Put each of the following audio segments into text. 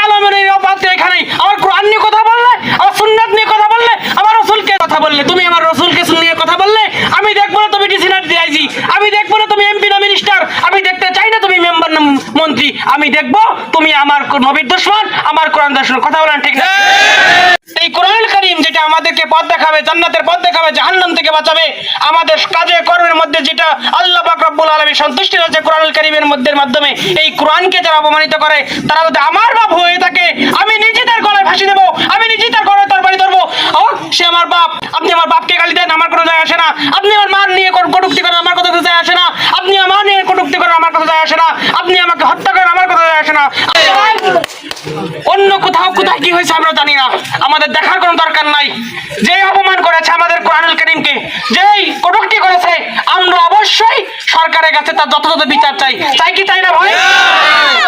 আলমের অপাত্র এখানে আমার কোরআন নিয়ে কথা বললে, আমার সুন্নাত নিয়ে কথা বললে, আমার রাসূলকে কথা বললে, তুমি আমার রাসূলকে নিয়ে কথা বললে, আমি দেখবো না তুমি ডিসি না ডিআইজি, আমি দেখবো না তুমি এমপি না মিনিস্টার, আমি দেখতে চাই না তুমি মেম্বার না মন্ত্রী, আমি দেখবো তুমি আমার নবীর দুশমন, আমার কোরআন দুশমন। কথা বলেন ঠিক না? এই কোরআনুল কারীম যেটা আমাদেরকে পথ দেখাবে, জান্নাতের পথ দেখাবে, জাহান্নাম থেকে বাঁচাবে, আমাদের কাজে কর্মের মধ্যে যেটা আল্লাহ পাক রব্বুল আলামিন সন্তুষ্টি রয়েছে কোরআনুল কারীমের মাধ্যমে, এই কোরআনকে যারা অপমানিত করে তারা যদি আমার বাপ হয়ে থাকে, আমি নিজেদের গলায় ফাঁসি দেবো, আমি নিজেই তার গলায় তরবারি ধরবো। সে আমার বাপ, আপনি আমার বাপকে গালি দেন, আমার কোনো যায় আসে না। আপনি আমার মা নিয়ে কটূক্তি করেন, আমার কথা যায় আসে না। আপনি আমার নিয়ে কটূক্তি করেন, আমার কথা যায় আসে না। আপনি আমাকে হত্যা করেন, আমার কথা যায় আসে না। অন্য কোথাও কোথায় কি হয়েছে আমরা জানি না, আমাদের দেখার কোনো দরকার নাই। যে অপমান করেছে আমাদের কোরআনুল কারীমকে, যেই কটূক্তি করেছে, আমরা অবশ্যই সরকারের কাছে তার যথাযথ বিচার চাই। চাই কি চাই না ভাই?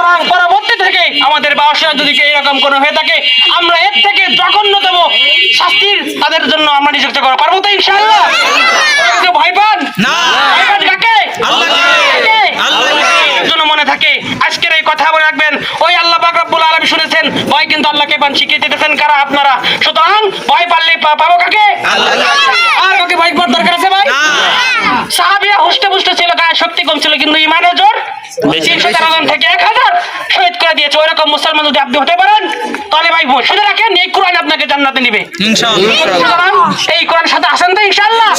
এবং পরবর্তী থেকে আমাদের বাসা যদি এরকম কোনো হয়ে থাকে, আমরা এর থেকে জঘন্যতম শাস্তির তাদের জন্য আমরা নিযুক্ত করবো। পারবো তো ইনশাআল্লাহ? কেউ ভয় পান না? ভয় পান কাকে? আল্লাহকে। জন্য মনে থাকে আজকের এই কথা বলে রাখবেন, ওই আল্লাহ পাক রব্বুল আলামিন শুনেছেন, ভয় কিন্তু আল্লাহকে পান শিখিয়ে দিতেছেন কারা? আপনারা। সুতরাং ভয় পারলে পাবো কাকে? আর কাকে ভয় পাওয়ার দরকার আছে ভাই? সাহাবীরা হুষ্টপুষ্ট ছিল, গায়ে শক্তি কম ছিল, কিন্তু ঈমানের জোর 313 জন থেকে 1000 শহীদ করে দিয়েছে। ওইরকম মুসলমান যদি আপনি হতে পারেন, তাহলে ভাই শুনে রাখেন, এই কোরআন আপনাকে জান্নাতে নিবে ইনশাআল্লাহ। এই কোরআন সাথে আসেন তো ইনশাআল্লাহ?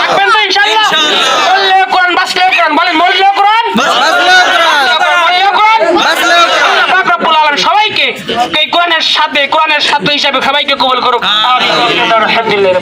থাকবেন তো ইনশাআল্লাহ? বললেও কোরআন, বাঁচলেও কোরআন, বলেন মরলেও কোরআন, বাঁচলেও কোরআন। পাক রব্বুল আলামিন সবাইকে এই কোরআনের সাথে, কোরআনের ছাত্র হিসেবে সবাইকে কবুল করুক। আমিন।